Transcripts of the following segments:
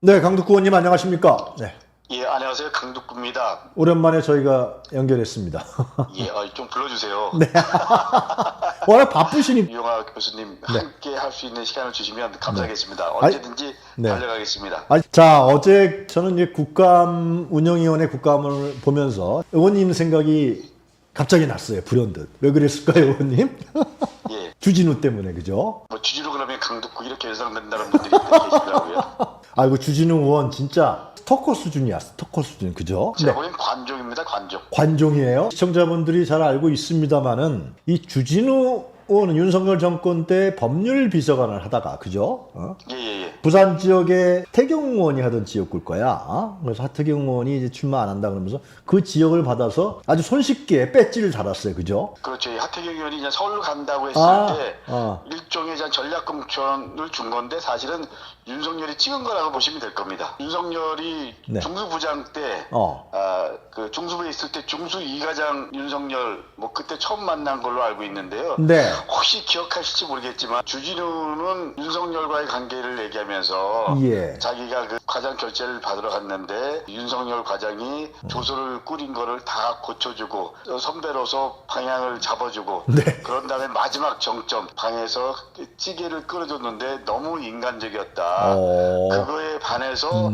네, 강덕구 의원님 안녕하십니까? 네. 예, 안녕하세요. 강덕구입니다. 오랜만에 저희가 연결했습니다. 예, 좀 불러주세요. 네. 워낙 바쁘시니. 유영아 교수님 네. 함께 할 수 있는 시간을 주시면 감사하겠습니다. 아니, 언제든지 네. 달려가겠습니다. 자, 어제 저는 이제 국감 운영위원회 국감을 보면서 의원님 생각이 갑자기 났어요. 불현듯. 왜 그랬을까요, 의원님? 예, 주진우 때문에, 그죠? 뭐 주지로 그러면 강덕구 이렇게 예상된다는 분들이 계시더라고요. 아이고, 주진우 의원 진짜 스토커 수준이야, 스토커 수준, 그죠? 제가 보기엔 관종입니다, 관종. 관종이에요. 시청자분들이 잘 알고 있습니다만은 이 주진우 의원은 윤석열 정권 때 법률 비서관을 하다가, 그죠? 예, 예, 예. 부산 지역에 하태경 의원이 하던 지역구일 거야. 그래서 하태경 의원이 이제 출마 안 한다 그러면서 그 지역을 받아서 아주 손쉽게 배지를 달았어요. 그죠? 그렇죠. 이 하태경 의원이 이제 서울 간다고 했을 때 일종의 이제 전략공천을 준 건데 사실은 윤석열이 찍은 거라고 보시면 될 겁니다. 윤석열이 네. 중수부장 때, 그 중수부에 있을 때 중수 2가장 윤석열 뭐 그때 처음 만난 걸로 알고 있는데요. 네. 혹시 기억하실지 모르겠지만 주진우는 윤석열과의 관계를 얘기하면서 예. 자기가 그 과장 결재를 받으러 갔는데 윤석열 과장이 조서를 꾸린 거를 다 고쳐주고 선배로서 방향을 잡아주고 네. 그런 다음에 마지막 정점 방에서 찌개를 끓여줬는데 너무 인간적이었다. 그거에 반해서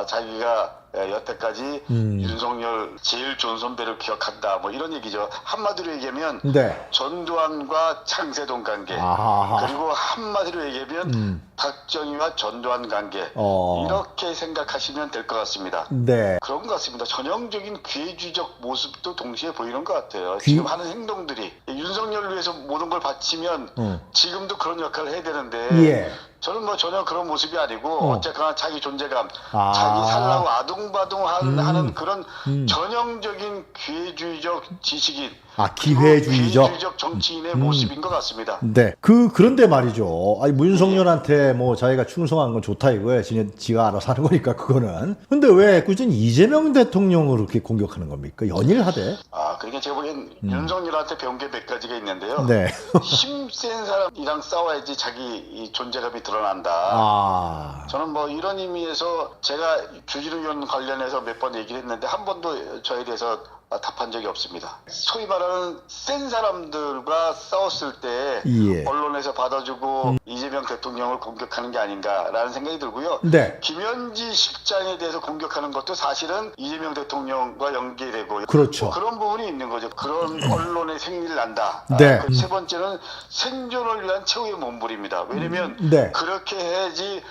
자기가 여태까지 윤석열 제일 좋은 선배를 기억한다. 뭐 이런 얘기죠. 한마디로 얘기하면 네. 전두환과 창세동 관계 아하하. 그리고 한마디로 얘기하면 박정희와 전두환 관계 이렇게 생각하시면 될 것 같습니다. 네. 그런 것 같습니다. 전형적인 괴주적 모습도 동시에 보이는 것 같아요. 지금 하는 행동들이 윤석열을 위해서 모든 걸 바치면 지금도 그런 역할을 해야 되는데 예. 저는 뭐 전혀 그런 모습이 아니고 어쨌거나 자기 존재감, 아. 자기 살라고 아둥바둥하는 그런 전형적인 기회주의적 지식인, 기회주의적. 기회주의적 정치인의 모습인 것 같습니다. 네. 그런데 말이죠. 아니, 문성열한테 뭐 자기가 충성한 건 좋다 이거예요. 지가 알아서 하는 거니까, 그거는. 근데 왜 꾸준히 이재명 대통령을 그렇게 공격하는 겁니까? 연일하대? 그러니까 제가 보기엔 윤석열한테 배운 게 몇 가지가 있는데요. 네. 힘센 사람이랑 싸워야지 자기 이 존재감이 드러난다. 저는 뭐 이런 의미에서 제가 주진우 의원 관련해서 몇 번 얘기를 했는데 한 번도 저에 대해서 답한 적이 없습니다. 소위 말하는 센 사람들과 싸웠을 때 예. 언론에서 받아주고 이재명 대통령을 공격하는 게 아닌가라는 생각이 들고요. 네. 김현지 실장에 대해서 공격하는 것도 사실은 이재명 대통령과 연계되고 그렇죠. 뭐 그런 부분이 있는 거죠. 그런 언론의 생리를 난다. 네. 세 번째는 생존을 위한 최후의 몸부림입니다. 왜냐면 네. 그렇게 해야지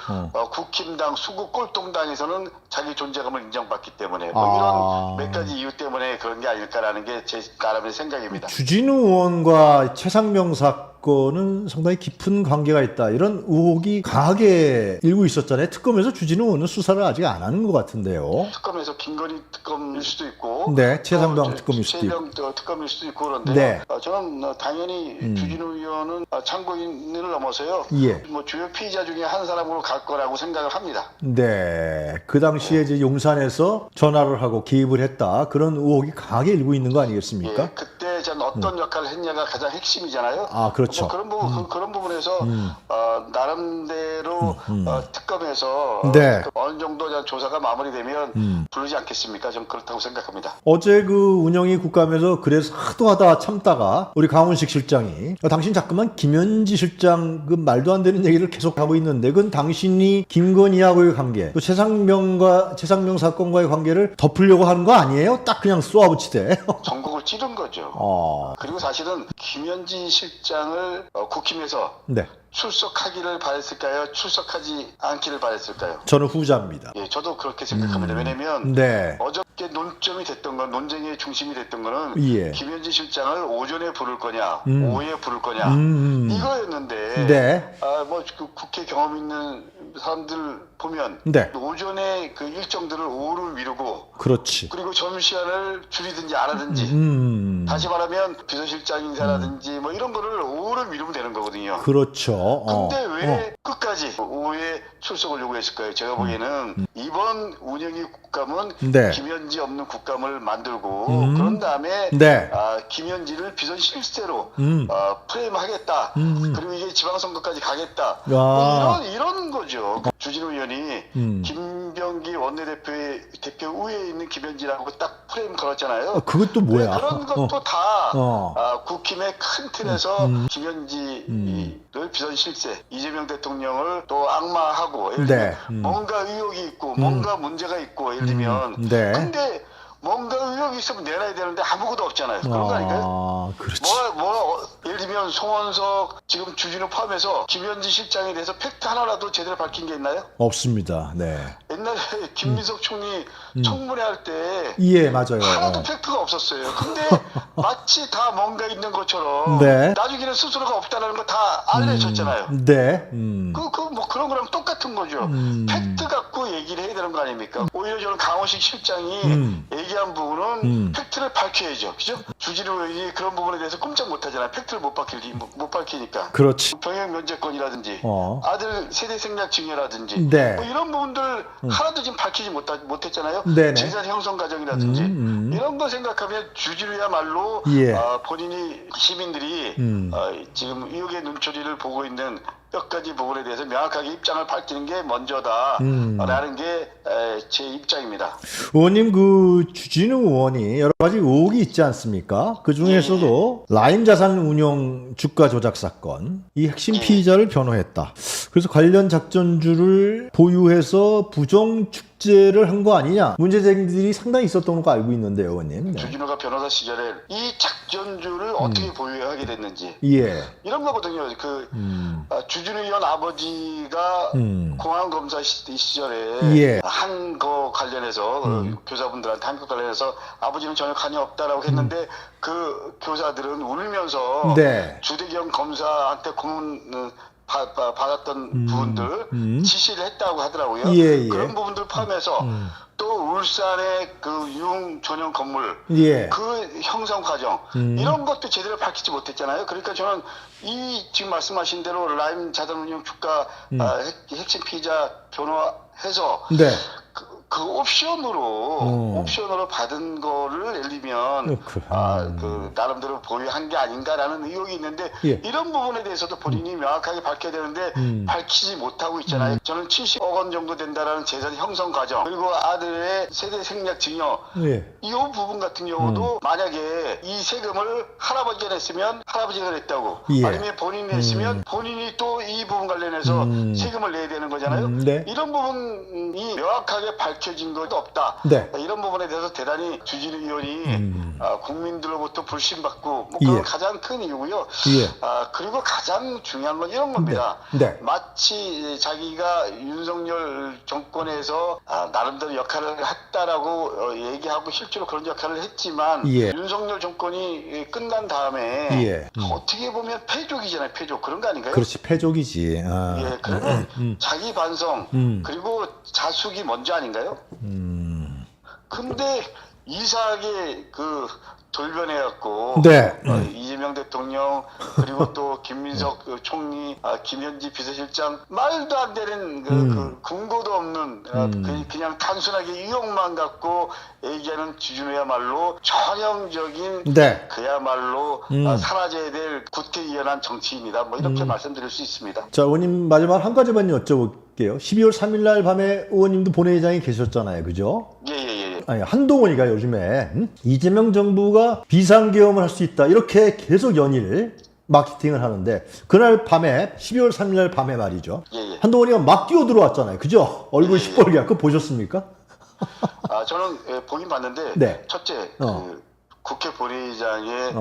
국힘당 수구 꼴통당에서는 자기 존재감을 인정받기 때문에 뭐 이런 몇 가지 이유 때문에 그런 게 아닐까라는 게 제 나름의 생각입니다. 주진우 의원과 최상병 사건은 상당히 깊은 관계가 있다, 이런 의혹이 강하게 일고 있었잖아요. 특검에서 주진우 의원은 수사를 아직 안 하는 것 같은데요. 특검에서 김건희 특검일 수도 있고, 네, 최상병 특검일 수도 있고. 최병 특검일 수도 있고 그런데 네. 저는 당연히 주진우 의원은 참고인을 넘어서요. 예. 뭐 주요 피의자 중에 한 사람으로 갈 거라고 생각을 합니다. 네. 그 당시에 이제 용산에서 전화를 하고 개입을 했다, 그런 의혹이 강하게 일고 있는 거 아니겠습니까? 예, 그때 전 어떤 역할을 했냐가 가장 핵심이잖아요. 그렇죠. 뭐 그런 부분 그런 부분에서 나름대로 특검에서 네. 어느 정도 조사가 마무리되면 부르지 않겠습니까? 좀 그렇다고 생각합니다. 어제 그 운영위 국감에서 그래서 하도 하다 참다가 우리 강훈식 실장이 당신 자꾸만 김현지 실장 그 말도 안 되는 얘기를 계속 하고 있는데 그건 당신이 김건희하고의 관계, 또 최상병 사건과의 관계를 덮으려고 하는 거 아니에요? 딱 그냥 쏘아붙이대. 전국을 찌른 거죠. 그리고 사실은 김현지 실장을 국힘에서 네. 출석하기를 바랬을까요? 출석하지 않기를 바랬을까요? 저는 후자입니다. 예, 저도 그렇게 생각합니다. 왜냐면 네. 어저께 논점이 됐던 건, 논쟁의 중심이 됐던 거는 예. 김현지 실장을 오전에 부를 거냐, 오후에 부를 거냐 이거였는데 네. 뭐 그 국회 경험 있는 사람들 보면 네. 오전에 그 일정들을 오후를 미루고 그렇지. 그리고 점심시간을 줄이든지 안 하든지 다시 말하면 비서실장 인사라든지 뭐 이런 거를 오후를 미루면 되는 거거든요. 그렇죠. 근데 왜 끝까지 오후에 출석을 요구했을까요? 제가 보기에는 이번 운영위 국감은 네. 김현지 없는 국감을 만들고 그런 다음에 네. 김현지를 비선 실세로 프레임하겠다. 그리고 이게 지방선거까지 가겠다. 뭐 이런 거죠. 주진우 의원이 김병기 원내대표의 대표 우회에 있는 김현지라고 딱 프레임 걸었잖아요. 그것도 뭐야? 그런 것도 다 국힘의 큰 틀에서 김현지를 비선 실세, 이재명 대통령을 또 악마하고 예를 들면 뭔가 의혹이 있고 뭔가 문제가 있고 예를 들면 근데 뭔가 의혹이 있으면 내놔야 되는데 아무것도 없잖아요. 그런 거 아닌가요? 그렇지. 예를 들면 송원석 지금 주진우 포함해서 김현지 실장에 대해서 팩트 하나라도 제대로 밝힌 게 있나요? 없습니다. 네. 옛날에 김민석 총리 청문회 할 때 예, 맞아요. 하나도 팩트가 없었어요. 근데 마치 다 뭔가 있는 것처럼 네. 나중에는 스스로가 없다는 거 다 알려줬잖아요. 네. 뭐 그런 거랑 똑같은 거죠. 팩트 갖고 얘기를 해야 되는 거 아닙니까? 오히려 저는 강원식 실장이 얘기한 부분은 팩트를 밝혀야죠. 그죠? 주진우 의원이 그런 부분에 대해서 꼼짝 못 하잖아요. 팩트를 못 밝히니까. 그렇지. 병역 면제권이라든지 아들 세대 생략 증여라든지 네. 뭐 이런 부분들 하나도 지금 밝히지 못했잖아요. 네네. 재산 형성 과정이라든지 이런 거 생각하면 주진우야말로 예. 본인이 시민들이 지금 의혹의 눈초리를 보고 있는 몇 가지 부분에 대해서 명확하게 입장을 밝히는 게 먼저다라는 게 제 입장입니다. 의원님, 그 주진우 의원이 여러 가지 의혹이 있지 않습니까? 그 중에서도 라임 자산 운용 주가 조작 사건, 이 핵심 피의자를 변호했다. 그래서 관련 작전주를 보유해서 부정 축제를 한 거 아니냐? 문제 제기들이 상당히 있었던 거 알고 있는데요, 의원님. 네. 주진우가 변호사 시절에 이 작전주를 어떻게 보유하게 됐는지 예. 이런 거거든요. 주진우 의원 아버지가 공안검사 시절에 예. 한거 관련해서 교사분들한테 한 거 관련해서 아버지는 전혀 관여 없다라고 했는데 그 교사들은 울면서 네. 주대경 검사한테 고문 받았던 부분들 지시를 했다고 하더라고요. 예. 그런 부분들 포함해서 또 울산의 그 유흥 전용 건물 예. 그 형성 과정 이런 것도 제대로 밝히지 못했잖아요. 그러니까 저는 이 지금 말씀하신 대로 라임 자산운용 주가 핵심 피의자 변호해서 네. 그 옵션으로 받은 거를 예를 들면 그 나름대로 보유한 게 아닌가라는 의혹이 있는데 예. 이런 부분에 대해서도 본인이 명확하게 밝혀야 되는데 밝히지 못하고 있잖아요. 저는 70억 원 정도 된다라는 재산 형성 과정 그리고 아들의 세대 생략 증여 예. 이 부분 같은 경우도 만약에 이 세금을 할아버지가 냈으면 할아버지가 냈다고 예. 아니면 본인이 냈으면 본인이 또 이 부분 관련해서 세금을 내야 되는 거잖아요. 네. 이런 부분이 명확하게 밝혀진 것도 없다. 네. 이런 부분에 대해서 대단히 주진우 의원이 국민들로부터 불신받고 뭐 그런 예. 가장 큰 이유고요. 예. 그리고 가장 중요한 건 이런 겁니다. 네. 마치 자기가 윤석열 정권에서 나름대로 역할을 했다라고 얘기하고 실제로 그런 역할을 했지만 예. 윤석열 정권이 끝난 다음에 예. 어떻게 보면 패족이잖아요. 패족 그런 거 아닌가요? 그렇지, 패족이지. 예, 그러면 자기 반성 그리고 자숙이 먼저 아닌가요? 근데 이상하게 돌변해갖고 네. 이재명 대통령 그리고 또 김민석 총리, 김현지 비서실장 말도 안 되는 그 근거도 없는 그냥 단순하게 의혹만 갖고 얘기하는 주진우야말로 전형적인 네. 그야말로 사라져야 될 구태의연한 정치인이다. 뭐 이렇게 말씀드릴 수 있습니다. 자, 의원님 마지막 한 가지만 여쭤볼게요. 12월 3일 날 밤에 의원님도 본회의장에 계셨잖아요. 그죠? 예. 아니, 한동훈이가 요즘에 이재명 정부가 비상계엄을 할 수 있다. 이렇게 계속 연일 마케팅을 하는데 그날 밤에 12월 3일 날 밤에 말이죠. 예. 한동훈이가 막 뛰어 들어왔잖아요. 그죠? 얼굴 시뻘게. 그거 보셨습니까? 저는 보긴 봤는데 네. 첫째 국회 본회의장에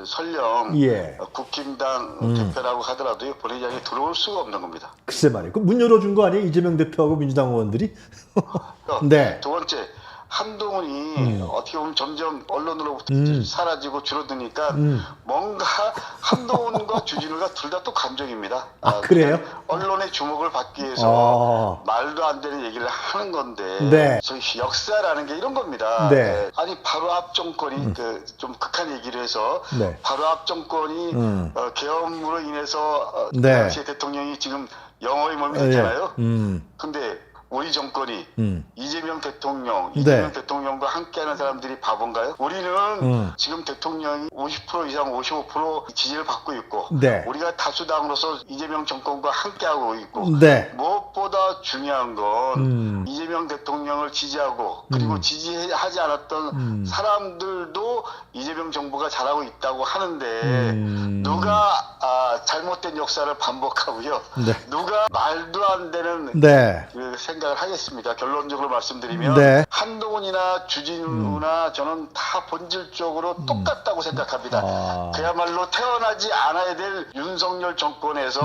설령 예. 국힘당 대표라고 하더라도 본회의장에 들어올 수가 없는 겁니다. 글쎄 말이에요. 그 문 열어준 거 아니에요? 이재명 대표하고 민주당 의원들이? 네. 두 번째 한동훈이 어떻게 보면 점점 언론으로부터 사라지고 줄어드니까 뭔가 한동훈과 주진우가 둘 다 또 감정입니다. 그래요? 언론의 주목을 받기 위해서 말도 안 되는 얘기를 하는 건데 네. 저희 역사라는 게 이런 겁니다. 네. 아니 바로 앞 정권이 좀 극한 얘기를 해서 네. 바로 앞 정권이 계엄으로 인해서 네. 당시의 대통령이 지금 영어의 몸이 됐잖아요. 근데 우리 정권이 이재명 대통령과 함께하는 사람들이 바본가요? 우리는 지금 대통령이 50% 이상 55% 지지를 받고 있고 네. 우리가 다수당으로서 이재명 정권과 함께하고 있고 네. 무엇보다 중요한 건 이재명 대통령을 지지하고 그리고 지지하지 않았던 사람들도 이재명 정부가 잘하고 있다고 하는데 누가 잘못된 역사를 반복하고요. 네. 누가 말도 안 되는 네. 그 생각을 하겠습니다. 결론적으로 말씀드리면 네. 한동훈이나 주진우나 저는 다 본질적으로 똑같다고 생각합니다. 그야말로 태어나지 않아야 될 윤석열 정권에서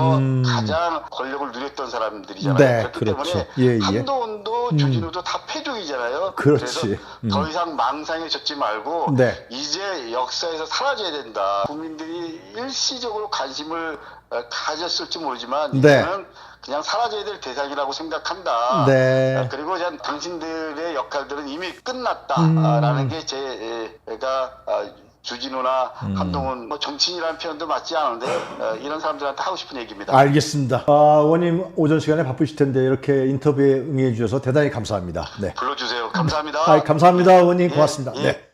가장 권력을 누렸던 사람들이잖아요. 네, 그렇기 그렇죠. 때문에 예, 예. 한동훈도 주진우도 다 패족이잖아요. 그렇지. 그래서 더 이상 망상에 젖지 말고 네. 이제 역사에서 사라져야 된다. 국민들이 일시적으로 관심을 가졌을지 모르지만 네. 이제는 그냥 사라져야 될 대상이라고 생각한다. 네. 그리고 이제 당신들의 역할들은 이미 끝났다라는 게 제가 주진우나 한동훈 뭐 정치인이라는 표현도 맞지 않은데 이런 사람들한테 하고 싶은 얘기입니다. 알겠습니다. 원님 오전 시간에 바쁘실 텐데 이렇게 인터뷰에 응해 주셔서 대단히 감사합니다. 네. 불러주세요. 감사합니다. 감사합니다, 원님. 고맙습니다. 예. 네.